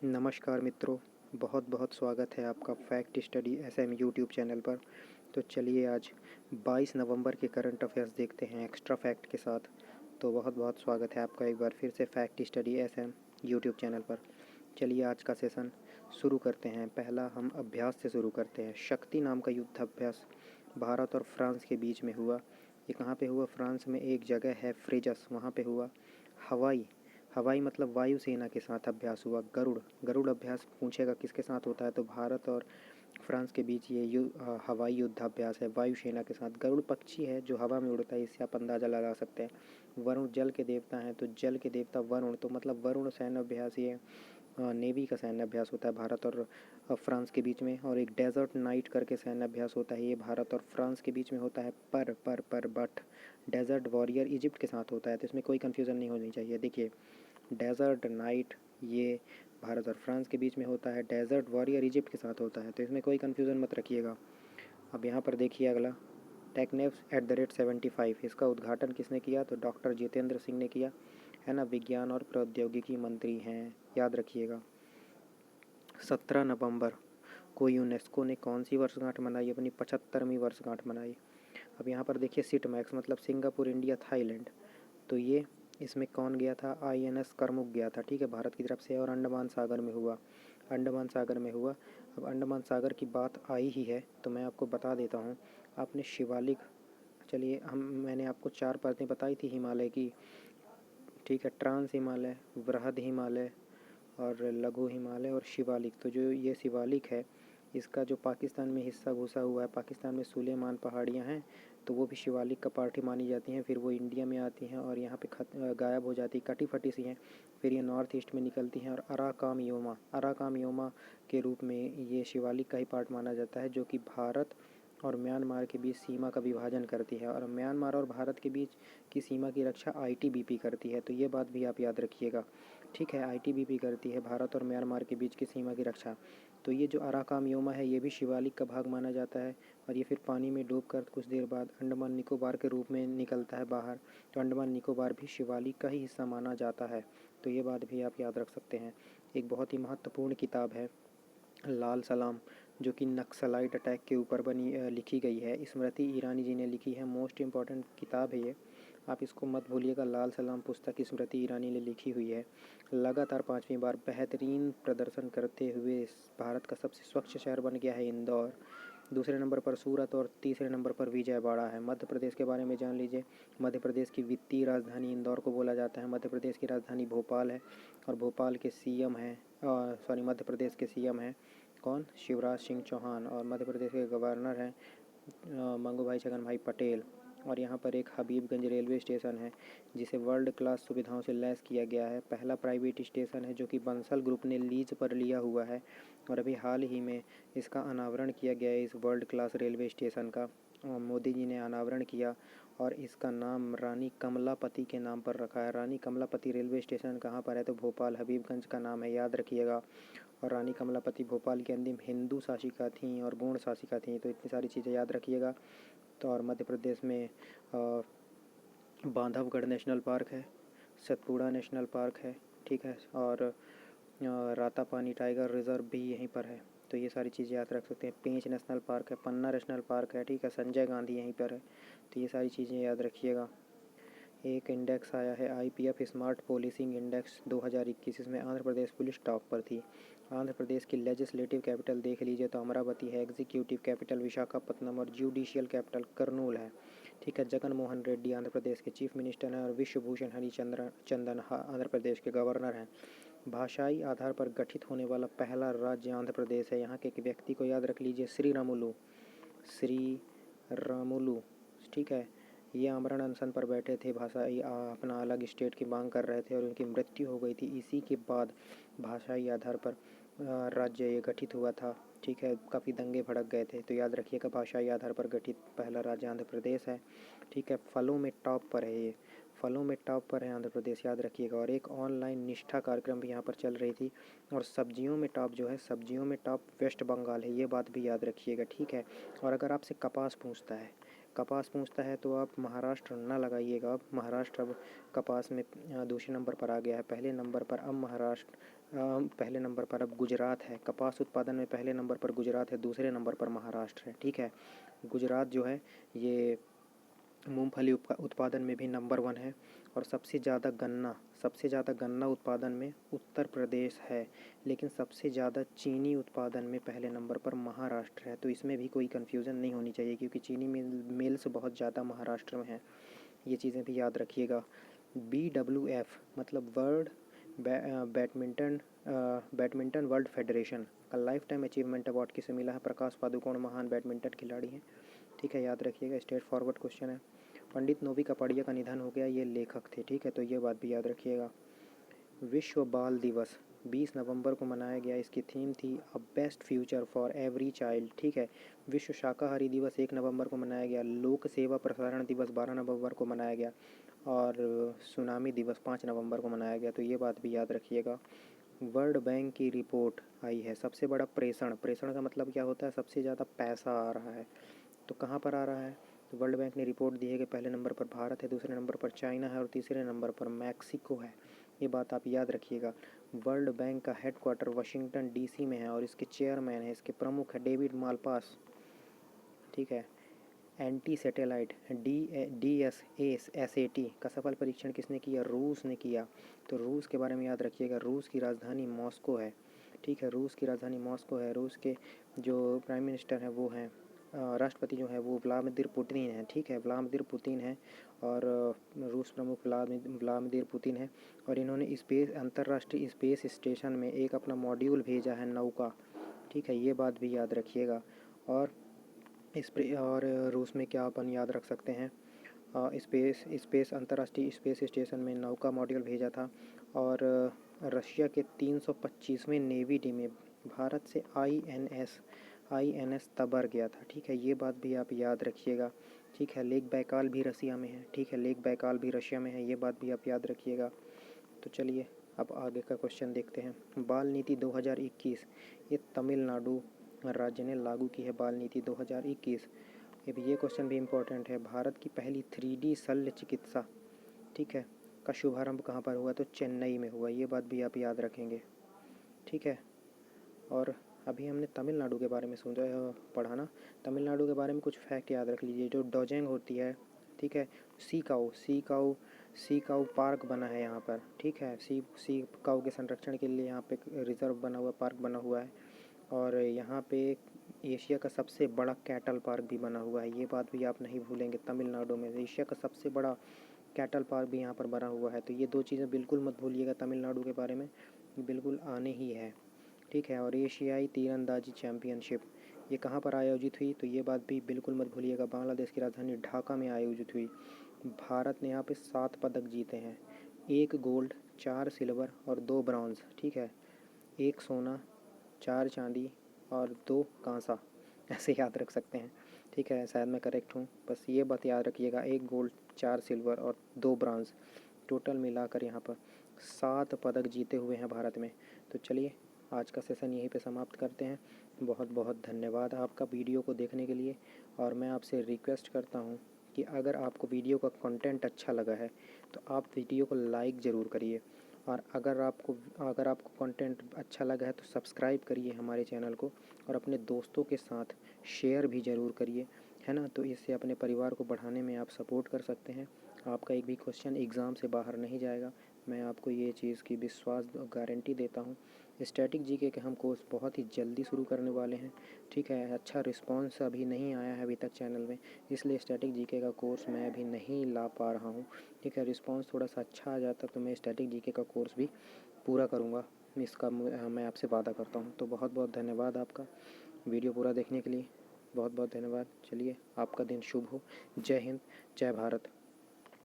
नमस्कार मित्रों, बहुत बहुत स्वागत है आपका fact study SM YouTube channel पर। तो चलिए आज 22 नवंबर के करंट अफेयर्स देखते हैं एक्स्ट्रा फैक्ट के साथ। तो बहुत बहुत स्वागत है आपका एक बार फिर से fact study SM YouTube channel पर। चलिए आज का सेशन शुरू करते हैं। पहला हम अभ्यास से शुरू करते हैं। शक्ति नाम का युद्धाभ्यास भारत और फ्रांस के बीच में हुआ। ये कहाँ पे हुआ? फ्रांस में एक जगह है फ्रेजस, वहाँ पे हुआ। हवाई हवाई मतलब वायुसेना के साथ अभ्यास हुआ। गरुड़ अभ्यास पूछेगा किसके साथ होता है, तो भारत और फ्रांस के बीच ये हवाई युद्धाभ्यास है वायुसेना के साथ। गरुड़ पक्षी है जो हवा में उड़ता है, इससे आप अंदाज़ा लगा सकते हैं। वरुण जल के देवता हैं, तो जल के देवता वरुण, तो मतलब वरुण सैन्य अभ्यास ये नेवी का सैन्य अभ्यास होता है भारत और फ्रांस के बीच में। और एक डेजर्ट नाइट करके सैन्य अभ्यास होता है, ये भारत और फ्रांस के बीच में होता है। बट डेजर्ट वॉरियर इजिप्ट के साथ होता है, तो इसमें कोई कन्फ्यूज़न नहीं होनी चाहिए। देखिए, डेजर्ट नाइट ये भारत और फ्रांस के बीच में होता है, डेजर्ट वॉरियर इजिप्ट के साथ होता है, तो इसमें कोई कन्फ्यूज़न मत रखिएगा। अब यहाँ पर देखिए अगला, टेक्नेव्स @ 75, इसका उद्घाटन किसने किया? तो डॉक्टर जितेंद्र सिंह ने किया, है ना। विज्ञान और प्रौद्योगिकी मंत्री हैं, याद रखिएगा। 17 नवंबर को यूनेस्को ने कौन सी वर्षगांठ मनाई? अपनी 75वीं वर्षगांठ मनाई। अब यहाँ पर देखिए, सिटमैक्स मतलब सिंगापुर इंडिया थाईलैंड, तो ये इसमें कौन गया था? INS करमुक गया था, ठीक है, भारत की तरफ से। और अंडमान सागर में हुआ, अंडमान सागर में हुआ। अब अंडमान सागर की बात आई ही है तो मैं आपको बता देता हूँ। आपने शिवालिक, चलिए मैंने आपको 4 परतें बताई थी हिमालय की, ठीक है, ट्रांस हिमालय, वृहद हिमालय और लघु हिमालय और शिवालिक। तो जो ये शिवालिक है, इसका जो पाकिस्तान में हिस्सा घुसा हुआ है, पाकिस्तान में सुलेमान पहाड़ियाँ हैं, तो वो भी शिवालिक का पार्ट ही मानी जाती हैं। फिर वो इंडिया में आती हैं और यहाँ पे गायब हो जाती, कटी फटी सी हैं। फिर ये नॉर्थ ईस्ट में निकलती हैं और अराकाम योमा के रूप में ये शिवालिक का ही पार्ट माना जाता है, जो कि भारत और म्यांमार के बीच सीमा का विभाजन करती है। और म्यांमार और भारत के बीच की सीमा की रक्षा ITBP करती है, तो ये बात भी आप याद रखिएगा, ठीक है। ITBP करती है भारत और म्यांमार के बीच की सीमा की रक्षा। तो ये जो अराकाम योमा है, ये भी शिवालिक का भाग माना जाता है। और ये फिर पानी में डूबकर कुछ देर बाद अंडमान निकोबार के रूप में निकलता है बाहर, तो अंडमान निकोबार भी शिवालिक का ही हिस्सा माना जाता है। तो ये बात भी आप याद रख सकते हैं। एक बहुत ही महत्वपूर्ण किताब है लाल सलाम, जो कि नक्सलाइट अटैक के ऊपर लिखी गई है। स्मृति ईरानी जी ने लिखी है, मोस्ट इम्पॉर्टेंट किताब है ये, आप इसको मत भूलिएगा। लाल सलाम पुस्तक स्मृति ईरानी ने लिखी हुई है। लगातार 5वीं बार बेहतरीन प्रदर्शन करते हुए भारत का सबसे स्वच्छ शहर बन गया है इंदौर। दूसरे नंबर पर सूरत और तीसरे नंबर पर विजयवाड़ा है। मध्य प्रदेश के बारे में जान लीजिए। मध्य प्रदेश की वित्तीय राजधानी इंदौर को बोला जाता है। मध्य प्रदेश की राजधानी भोपाल है और भोपाल के CM हैं, मध्य प्रदेश के CM हैं कौन? शिवराज सिंह चौहान। और मध्य प्रदेश के गवर्नर हैं मंगू छगन भाई पटेल। और यहाँ पर एक हबीबगंज रेलवे स्टेशन है जिसे वर्ल्ड क्लास सुविधाओं से लैस किया गया है। पहला प्राइवेट स्टेशन है जो कि बंसल ग्रुप ने लीज पर लिया हुआ है और अभी हाल ही में इसका अनावरण किया गया है। इस वर्ल्ड क्लास रेलवे स्टेशन का मोदी जी ने अनावरण किया और इसका नाम रानी कमलापति के नाम पर रखा है। रानी कमलापति रेलवे स्टेशन कहाँ पर है? तो भोपाल, हबीबगंज का नाम है, याद रखिएगा। और रानी कमलापति भोपाल की अंतिम हिंदू शासिका थीं और गौड़ शासिका थीं, तो इतनी सारी चीज़ें याद रखिएगा। तो और मध्य प्रदेश में बांधवगढ़ नेशनल पार्क है, सतपुड़ा नेशनल पार्क है, ठीक है, और रातापानी टाइगर रिजर्व भी यहीं पर है। तो ये सारी चीज़ें याद रख सकते हैं। पेंच नेशनल पार्क है, पन्ना नेशनल पार्क है, ठीक है, संजय गांधी यहीं पर है। तो ये सारी चीज़ें याद रखिएगा। एक इंडेक्स आया है IPF स्मार्ट पोलिसिंग इंडेक्स 2021, इसमें आंध्र प्रदेश पुलिस टॉप पर थी। आंध्र प्रदेश की लेजिस्लेटिव कैपिटल देख लीजिए तो अमरावती है, एग्जीक्यूटिव कैपिटल विशाखापत्तनम और जुडिशियल कैपिटल कर्नूल है, ठीक है। जगन मोहन रेड्डी आंध्र प्रदेश के चीफ मिनिस्टर हैं और विश्वभूषण चंदन आंध्र प्रदेश के गवर्नर हैं। भाषाई आधार पर गठित होने वाला पहला राज्य आंध्र प्रदेश है। यहाँ के एक व्यक्ति को याद रख लीजिए, श्री रामुलु, ठीक है। ये आमरण अनशन पर बैठे थे, भाषाई अपना अलग स्टेट की मांग कर रहे थे और उनकी मृत्यु हो गई थी। इसी के बाद भाषाई आधार पर राज्य ये गठित हुआ था, ठीक है। काफ़ी दंगे भड़क गए थे, तो याद रखिएगा भाषाई आधार पर गठित पहला राज्य आंध्र प्रदेश है, ठीक है। फलों में टॉप पर है ये, फलों में टॉप पर है आंध्र प्रदेश, याद रखिएगा। और एक ऑनलाइन निष्ठा कार्यक्रम भी यहाँ पर चल रही थी। और सब्जियों में टॉप जो है, सब्जियों में टॉप वेस्ट बंगाल है, ये बात भी याद रखिएगा, ठीक है। और अगर आपसे कपास पूछता है तो आप महाराष्ट्र ना लगाइएगा। अब महाराष्ट्र अब कपास में दूसरे नंबर पर आ गया है। पहले नंबर पर अब महाराष्ट्र पहले नंबर पर अब गुजरात है। कपास उत्पादन में पहले नंबर पर गुजरात है, दूसरे नंबर पर महाराष्ट्र है। ठीक है, गुजरात जो है ये मूंगफली उत्पादन में भी नंबर 1 है। और सबसे ज़्यादा गन्ना उत्पादन में उत्तर प्रदेश है। लेकिन सबसे ज़्यादा चीनी उत्पादन में पहले नंबर पर महाराष्ट्र है। तो इसमें भी कोई कन्फ्यूज़न नहीं होनी चाहिए, क्योंकि चीनी मिल्स बहुत ज़्यादा महाराष्ट्र में है। ये चीज़ें भी याद रखिएगा। BWF मतलब बैडमिंटन वर्ल्ड फेडरेशन का लाइफ टाइम अचीवमेंट अवार्ड किसे मिला है? प्रकाश पादुकोण महान बैडमिंटन खिलाड़ी हैं। ठीक है, याद रखिएगा, स्ट्रेट फॉरवर्ड क्वेश्चन है। पंडित नोवी कपाड़िया का निधन हो गया, ये लेखक थे। ठीक है, तो ये बात भी याद रखिएगा। विश्व बाल दिवस 20 नवंबर को मनाया गया। इसकी थीम थी a best future for every child. ठीक है, विश्व शाकाहारी दिवस 1 नवंबर को मनाया गया। लोक सेवा प्रसारण दिवस 12 नवंबर को मनाया गया। और सुनामी दिवस 5 नवंबर को मनाया गया। तो ये बात भी याद रखिएगा। वर्ल्ड बैंक की रिपोर्ट आई है। सबसे बड़ा प्रेषण का मतलब क्या होता है? सबसे ज़्यादा पैसा आ रहा है। तो कहाँ पर आ रहा है? तो वर्ल्ड बैंक ने रिपोर्ट दी है कि पहले नंबर पर भारत है, दूसरे नंबर पर चाइना है और तीसरे नंबर पर मैक्सिको है। ये बात आप याद रखिएगा। वर्ल्ड बैंक का हेडक्वार्टर वाशिंगटन DC में है और इसके चेयरमैन है, इसके प्रमुख है डेविड मालपास। ठीक है, एंटी सैटेलाइट DSAT का सफल परीक्षण किसने किया? रूस ने किया। तो रूस के बारे में याद रखिएगा। रूस की राजधानी मॉस्को है। ठीक है, रूस की राजधानी मॉस्को है। रूस के जो प्राइम मिनिस्टर हैं वो हैं, राष्ट्रपति जो है वो व्लादिमीर पुतिन है। ठीक है, व्लादिमीर पुतिन है और रूस प्रमुख व्लादिमीर पुतिन है। और इन्होंने अंतर्राष्ट्रीय स्पेस स्टेशन में एक अपना मॉड्यूल भेजा है, नौका। ठीक है, ये बात भी याद रखिएगा। और रूस में क्या अपन याद रख सकते हैं? अंतर्राष्ट्रीय स्पेस स्टेशन में नौका मॉड्यूल भेजा था। और रशिया के 325वें नेवी डे में भारत से INS तबर गया था। ठीक है, ये बात भी आप याद रखिएगा। ठीक है, लेक बैकाल भी रसिया में है। ठीक है, लेक बैकाल भी रशिया में है, ये बात भी आप याद रखिएगा। तो चलिए अब आगे का क्वेश्चन देखते हैं। बाल नीति 2021 ये तमिलनाडु राज्य ने लागू की है। बाल नीति 2021। ये क्वेश्चन भी इम्पोर्टेंट है। भारत की पहली 3D शल्य चिकित्सा, ठीक है, का शुभारंभ कहाँ पर हुआ? तो चेन्नई में हुआ। ये बात भी आप याद रखेंगे। ठीक है, और अभी हमने तमिलनाडु के बारे में पढ़ा ना। तमिलनाडु के बारे में कुछ फैक्ट याद रख लीजिए। जो डोजेंग होती है, ठीक है, सी काऊ पार्क बना है यहाँ पर। ठीक है, सी काऊ के संरक्षण के लिए यहाँ पे रिजर्व बना हुआ, पार्क बना हुआ है। और यहाँ पे एशिया का सबसे बड़ा कैटल पार्क भी बना हुआ है। ये बात भी आप नहीं भूलेंगे। तमिलनाडु में एशिया का सबसे बड़ा कैटल पार्क भी यहाँ पर बना हुआ है। तो ये 2 चीज़ें बिल्कुल मत भूलिएगा तमिलनाडु के बारे में, बिल्कुल आने ही है। ठीक है, और एशियाई तीरंदाजी चैम्पियनशिप ये कहाँ पर आयोजित हुई? तो ये बात भी बिल्कुल मत भूलिएगा। बांग्लादेश की राजधानी ढाका में आयोजित हुई। भारत ने यहाँ पे 7 पदक जीते हैं। 1 गोल्ड, 4 सिल्वर और 2 ब्रॉन्ज। ठीक है, 1 सोना, 4 चांदी और 2 कांसा, ऐसे याद रख सकते हैं। ठीक है, शायद मैं करेक्ट हूँ। बस ये बात याद रखिएगा, 1 गोल्ड, 4 सिल्वर और 2 ब्रॉन्ज, टोटल मिलाकर यहाँ पर 7 पदक जीते हुए हैं भारत में। तो चलिए आज का सेशन यहीं पे समाप्त करते हैं। बहुत बहुत धन्यवाद आपका वीडियो को देखने के लिए। और मैं आपसे रिक्वेस्ट करता हूँ कि अगर आपको वीडियो का कंटेंट अच्छा लगा है तो आप वीडियो को लाइक ज़रूर करिए। और अगर आपको कंटेंट अच्छा लगा है तो सब्सक्राइब करिए हमारे चैनल को और अपने दोस्तों के साथ शेयर भी ज़रूर करिए, है ना। तो इससे अपने परिवार को बढ़ाने में आप सपोर्ट कर सकते हैं। आपका एक भी क्वेश्चन एग्ज़ाम से बाहर नहीं जाएगा, मैं आपको ये चीज़ की विश्वास गारंटी देता हूँ। स्टैटिक जीके के हम कोर्स बहुत ही जल्दी शुरू करने वाले हैं। ठीक है, अच्छा रिस्पांस अभी नहीं आया है अभी तक चैनल में, इसलिए स्टैटिक जीके का कोर्स मैं अभी नहीं ला पा रहा हूँ। ठीक है, रिस्पांस थोड़ा सा अच्छा आ जाता तो मैं स्टैटिक जीके का कोर्स भी पूरा करूँगा, इसका मैं आपसे वादा करता हूँ। तो बहुत बहुत धन्यवाद आपका वीडियो पूरा देखने के लिए। बहुत बहुत धन्यवाद। चलिए आपका दिन शुभ हो। जय हिंद, जय भारत।